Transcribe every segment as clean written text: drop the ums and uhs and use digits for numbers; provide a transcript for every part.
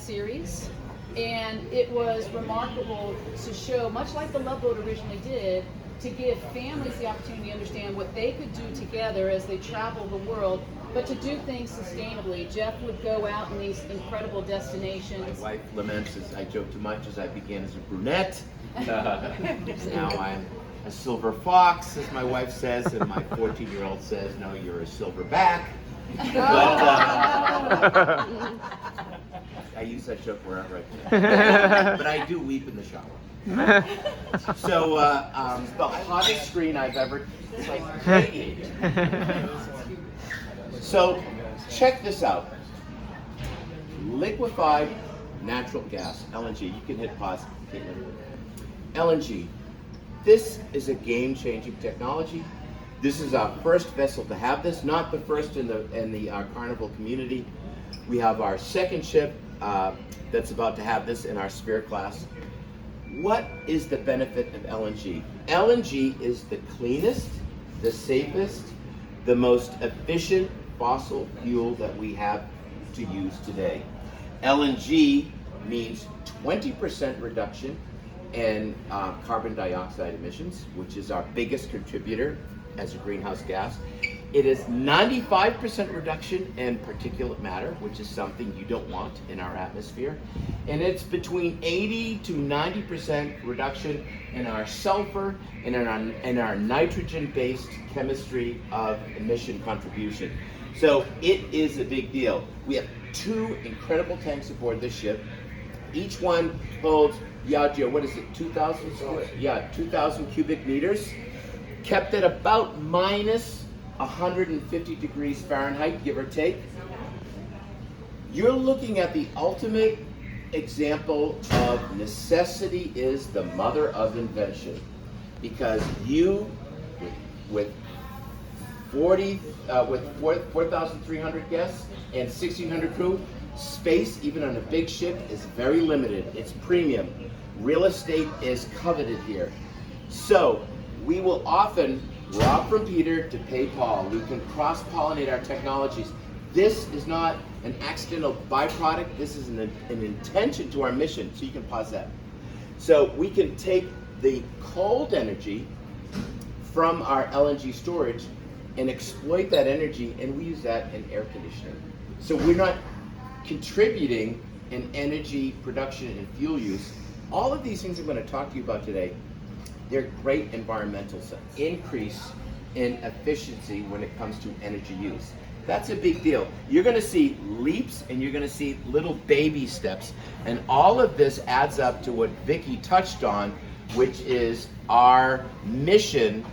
series, and it was remarkable to show, much like the Love Boat originally did, to give families the opportunity to understand what they could do together as they travel the world, but to do things sustainably. Jeff would go out in these incredible destinations. My wife laments as I joke too much as I began as a brunette. Now I'm a silver fox, as my wife says, and my 14-year-old says, no, you're a silverback. But I use that joke wherever I can. But I do weep in the shower. So the hottest screen I've ever, it's like radiating. So check this out. Liquefied natural gas, LNG. You can hit pause. LNG. This is a game-changing technology. This is our first vessel to have this, not the first in the Carnival community. We have our second ship that's about to have this in our Sphere class. What is the benefit of LNG? LNG is the cleanest, the safest, the most efficient fossil fuel that we have to use today. LNG means 20% reduction in carbon dioxide emissions, which is our biggest contributor as a greenhouse gas. It is 95% reduction in particulate matter, which is something you don't want in our atmosphere. And it's between 80 to 90% reduction in our sulfur and in our nitrogen-based chemistry of emission contribution. So it is a big deal. We have 2 incredible tanks aboard this ship. Each one holds, Yajio, what is it, 2,000? Yeah, 2,000 cubic meters. Kept at about minus 150 degrees Fahrenheit, give or take. You're looking at the ultimate example of necessity is the mother of invention, because you, with 4,300 guests and 1,600 crew, space, even on a big ship, is very limited. It's premium. Real estate is coveted here. So we will often rob from Peter to pay Paul. We can cross-pollinate our technologies. This is not an accidental byproduct. This is an intention to our mission. So you can pause that. So we can take the cold energy from our LNG storage and exploit that energy, and we use that in air conditioning. So we're not contributing in energy production and fuel use. All of these things I'm going to talk to you about today, they're great environmental sense. Increase in efficiency when it comes to energy use. That's a big deal. You're going to see leaps and you're going to see little baby steps. And all of this adds up to what Vicki touched on, which is our mission,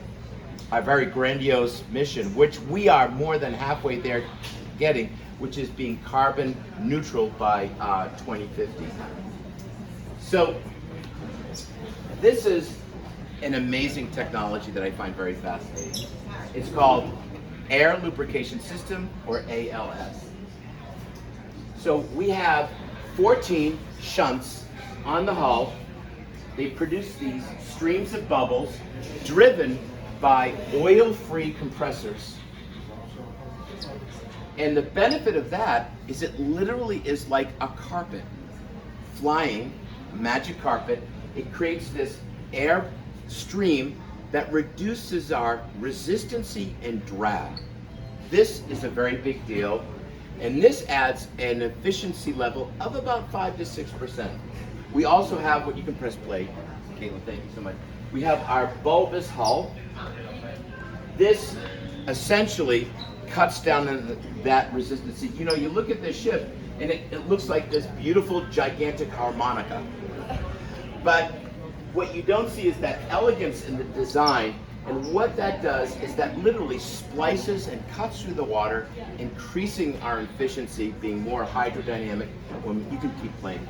our very grandiose mission, which we are more than halfway there getting, which is being carbon neutral by 2050. So this is an amazing technology that I find very fascinating. It's called Air Lubrication System, or ALS. So we have 14 shunts on the hull. They produce these streams of bubbles driven by oil-free compressors. And the benefit of that is it literally is like a carpet, flying, magic carpet. It creates this air stream that reduces our resistancy and drag. This is a very big deal, and this adds an efficiency level of about 5 to 6%. We also have what you can press play. Caitlin, thank you so much. We have our bulbous hull. This essentially cuts down that resistance. You know, you look at this ship and it looks like this beautiful, gigantic harmonica. But what you don't see is that elegance in the design, and what that does is that literally splices and cuts through the water, increasing our efficiency, being more hydrodynamic. When you can keep playing.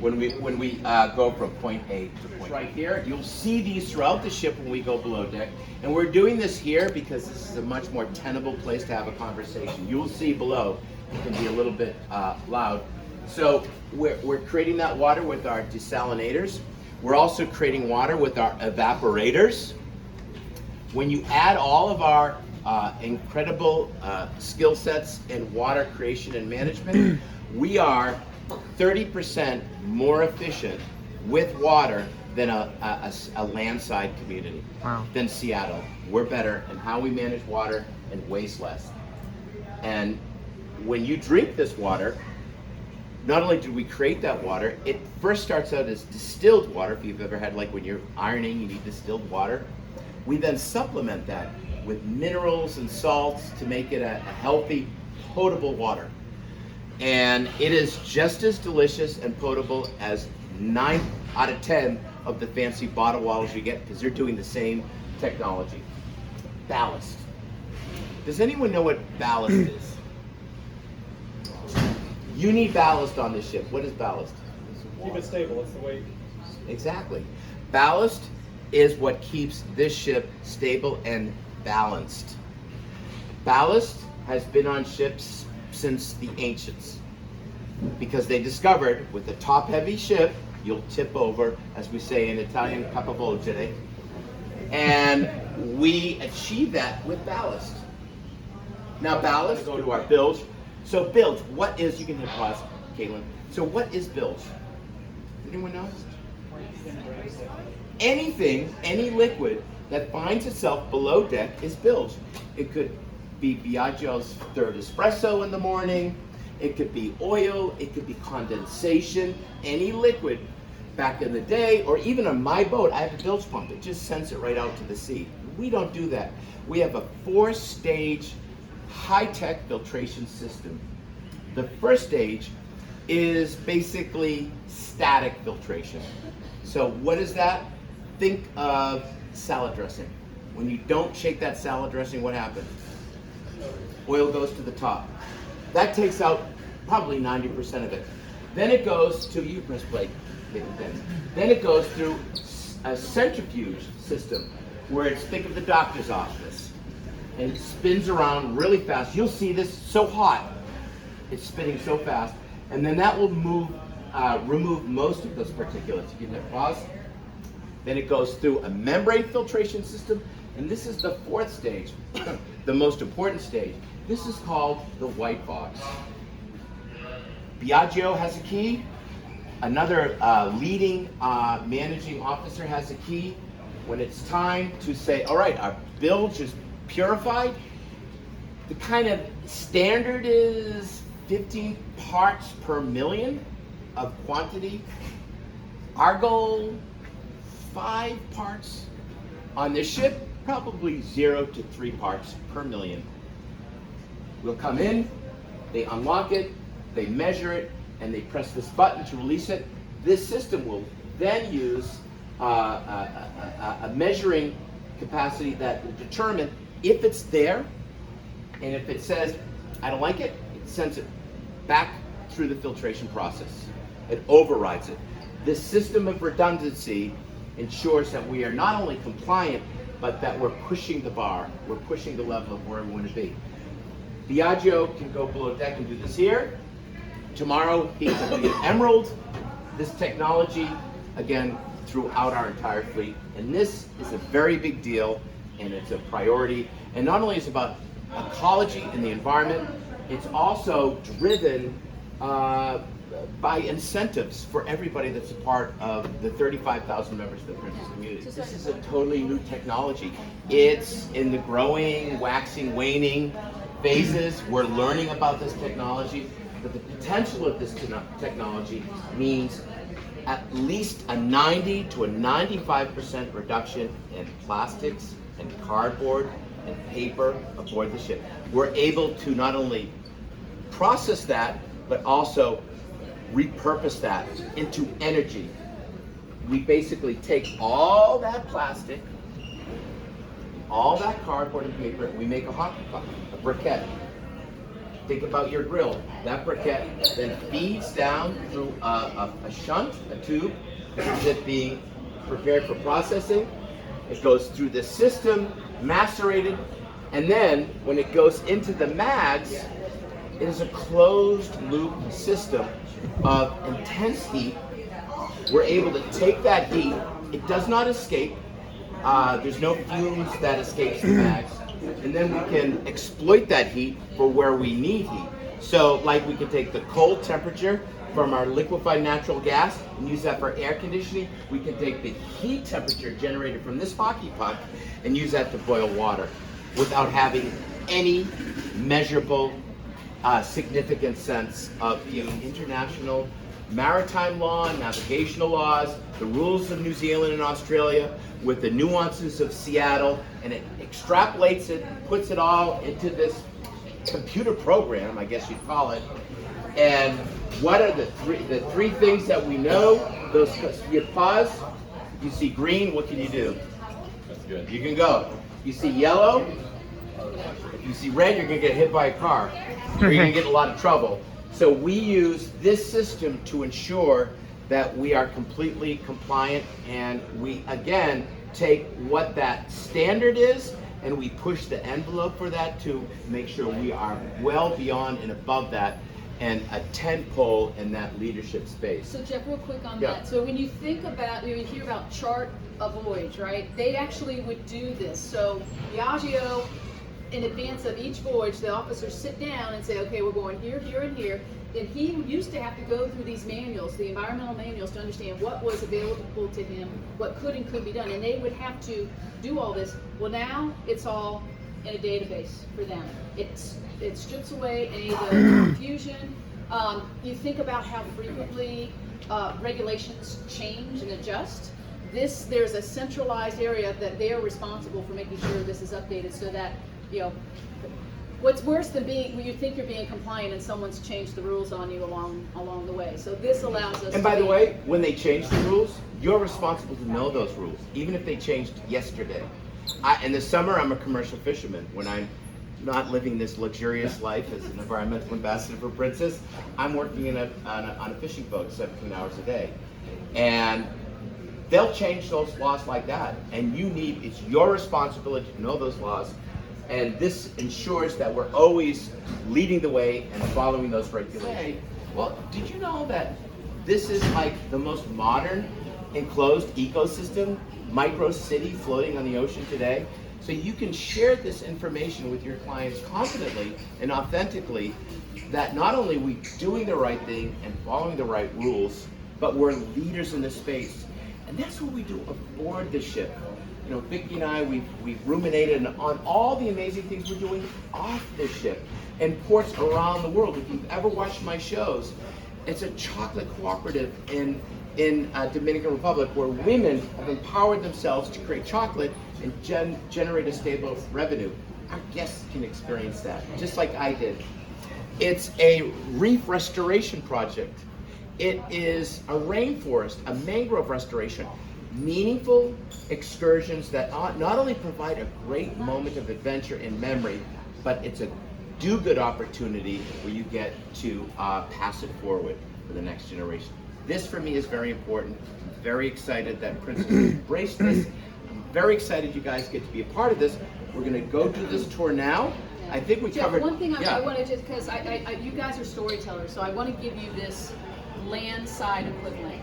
When we go from point A to point right here, you'll see these throughout the ship when we go below deck. And we're doing this here because this is a much more tenable place to have a conversation. You'll see below, it can be a little bit loud. So we're creating that water with our desalinators. We're also creating water with our evaporators. When you add all of our incredible skill sets in water creation and management, we are 30% more efficient with water than a landside community. Wow. Than Seattle. We're better in how we manage water and waste less. And when you drink this water, not only do we create that water, it first starts out as distilled water. If you've ever had, like when you're ironing, you need distilled water. We then supplement that with minerals and salts to make it a healthy, potable water. And it is just as delicious and potable as 9 out of 10 of the fancy bottled waters you get, because they're doing the same technology. Ballast. Does anyone know what ballast is? You need ballast on this ship. What is ballast? Keep it stable, it's the weight. Exactly. Ballast is what keeps this ship stable and balanced. Ballast has been on ships since the ancients, because they discovered with a top-heavy ship, you'll tip over, as we say in Italian, capovolgere, and we achieve that with ballast. Now ballast, go to our bilge. So bilge, what is, you can hit pause, Caitlin. So what is bilge? Anyone know? Anything, any liquid that finds itself below deck is bilge. It could be Biagio's third espresso in the morning, it could be oil, it could be condensation, any liquid. Back in the day, or even on my boat, I have a bilge pump. It just sends it right out to the sea. We don't do that. We have a 4-stage high-tech filtration system. The first stage is basically static filtration. So what is that? Think of salad dressing. When you don't shake that salad dressing, what happens? Oil goes to the top. That takes out probably 90% of it. Then it goes to, you press play. Then it goes through a centrifuge system where it's, think of the doctor's office, and it spins around really fast. You'll see this so hot, it's spinning so fast, and then that will remove most of those particulates. You can hit pause. Then it goes through a membrane filtration system, and this is the 4th stage, the most important stage. This is called the white box. Biagio has a key. Another leading managing officer has a key. When it's time to say, all right, our bilge is purified, the kind of standard is 15 parts per million of quantity. Our goal, 5 parts. On this ship, probably 0 to 3 parts per million. We'll come in, they unlock it, they measure it, and they press this button to release it. This system will then use a measuring capacity that will determine if it's there, and if it says, I don't like it, it sends it back through the filtration process. It overrides it. This system of redundancy ensures that we are not only compliant, but that we're pushing the bar, we're pushing the level of where we want to be. Biagio can go below deck and do this here. Tomorrow, he can be an Emerald. This technology, again, throughout our entire fleet. And this is a very big deal, and it's a priority. And not only is it about ecology and the environment, it's also driven by incentives for everybody that's a part of the 35,000 members of the Princess community. This is a totally new technology. It's in the growing, waxing, waning phases. We're learning about this technology. But the potential of this technology means at least a 90 to a 95% reduction in plastics and cardboard and paper aboard the ship. We're able to not only process that, but also repurpose that into energy. We basically take all that plastic, all that cardboard and paper, and we make a hot pot, a briquette. Think about your grill. That briquette then feeds down through a shunt, a tube. This is it being prepared for processing. It goes through this system, macerated, and then when it goes into the mags, it is a closed loop system of intense heat. We're able to take that heat. It does not escape. There's no fumes that escapes the mags. And then we can exploit that heat for where we need heat. So like we can take the cold temperature from our liquefied natural gas and use that for air conditioning. We can take the heat temperature generated from this hockey puck and use that to boil water without having any measurable significant sense of the international maritime law, navigational laws, the rules of New Zealand and Australia, with the nuances of Seattle, and it extrapolates it, puts it all into this computer program, I guess you'd call it. And what are the three things that we know? Those, you pause, you see green, what can you do? That's good. You can go. You see yellow, if you see red, you're gonna get hit by a car, or you're gonna get in a lot of trouble. So we use this system to ensure that we are completely compliant, and we, again, take what that standard is and we push the envelope for that to make sure we are well beyond and above that, and a tent pole in that leadership space. So Jeff, real quick on Yeah. that. So when you think about, you hear about chart a voyage, right? They actually would do this. So Diageo, in advance of each voyage, the officers sit down and say, okay, we're going here, here, and here. And he used to have to go through these manuals, the environmental manuals, to understand what was available to him, what could and couldn't be done. And they would have to do all this. Well, now it's all in a database for them. It strips away any of the confusion. You think about how frequently regulations change and adjust. There's a centralized area that they are responsible for making sure this is updated, so that, you know, what's worse than being, when you think you're being compliant and someone's changed the rules on you along the way. So this allows us. And by the way, when they change the rules, you're responsible to know those rules, even if they changed yesterday. In the summer, I'm a commercial fisherman. When I'm not living this luxurious life as an environmental ambassador for Princess, I'm working on a fishing boat 17 hours a day. And they'll change those laws like that. And it's your responsibility to know those laws. And this ensures that we're always leading the way and following those regulations. Well, did you know that this is like the most modern enclosed ecosystem, micro city floating on the ocean today? So you can share this information with your clients confidently and authentically, that not only are we doing the right thing and following the right rules, but we're leaders in this space. And that's what we do aboard the ship. You know, Vicki and I, we've ruminated on all the amazing things we're doing off the ship and ports around the world. If you've ever watched my shows, it's a chocolate cooperative in Dominican Republic, where women have empowered themselves to create chocolate and generate a stable revenue. Our guests can experience that, just like I did. It's a reef restoration project. It is a rainforest, a mangrove restoration. Meaningful excursions that not only provide a great moment of adventure and memory, but it's a do-good opportunity where you get to pass it forward for the next generation. This for me is very important. I'm very excited that Princess embraced this. I'm very excited you guys get to be a part of this. We're going to go do this tour now. I think we Jeff, covered. one thing I want to just, because you guys are storytellers, so I want to give you this land side equivalent.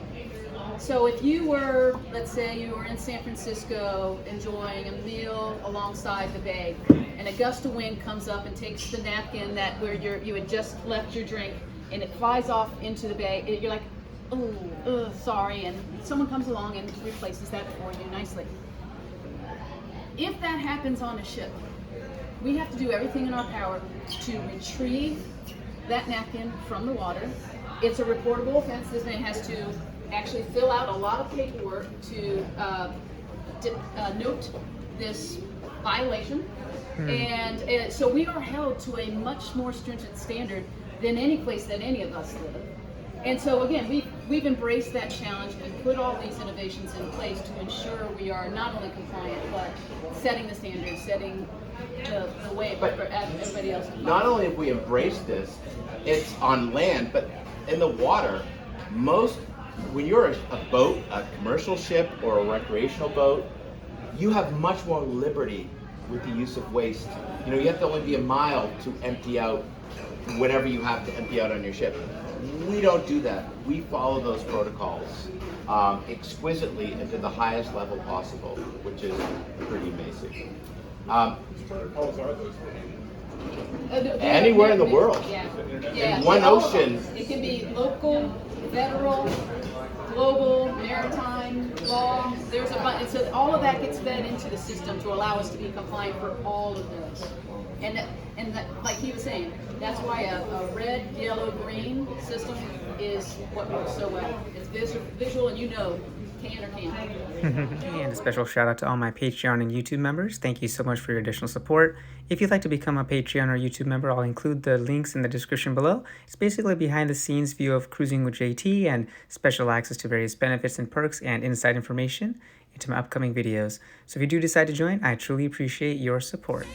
So if you were, let's say you were in San Francisco enjoying a meal alongside the bay, and a gust of wind comes up and takes the napkin where you had just left your drink, and it flies off into the bay, you're like, oh, sorry, and someone comes along and replaces that for you nicely. If that happens on a ship, we have to do everything in our power to retrieve that napkin from the water. It's a reportable offense. This man has to actually fill out a lot of paperwork to note this violation. And so we are held to a much more stringent standard than any place that any of us live. And so again, we've embraced that challenge and put all these innovations in place to ensure we are not only compliant, but setting the standards, setting the way for everybody else. Not only have we embraced this, it's on land, but in the water. When you're a boat, a commercial ship or a recreational boat, you have much more liberty with the use of waste. You know, you have to only be a mile to empty out whatever you have to empty out on your ship. We don't do that. We follow those protocols exquisitely and to the highest level possible, which is pretty amazing. What protocols are those? Anywhere in the world. Yeah. In one all of ocean. them. It can be local, federal, global, maritime, law. There's a bunch. So all of that gets fed into the system to allow us to be compliant for all of those. And like he was saying, that's why a red, yellow, green system is what works so well. It's visual, and you know, can or can't. And a special shout out to all my Patreon and YouTube members. Thank you so much for your additional support. If you'd like to become a Patreon or YouTube member, I'll include the links in the description below. It's basically a behind the scenes view of cruising with JT and special access to various benefits and perks and inside information into my upcoming videos. So if you do decide to join, I truly appreciate your support.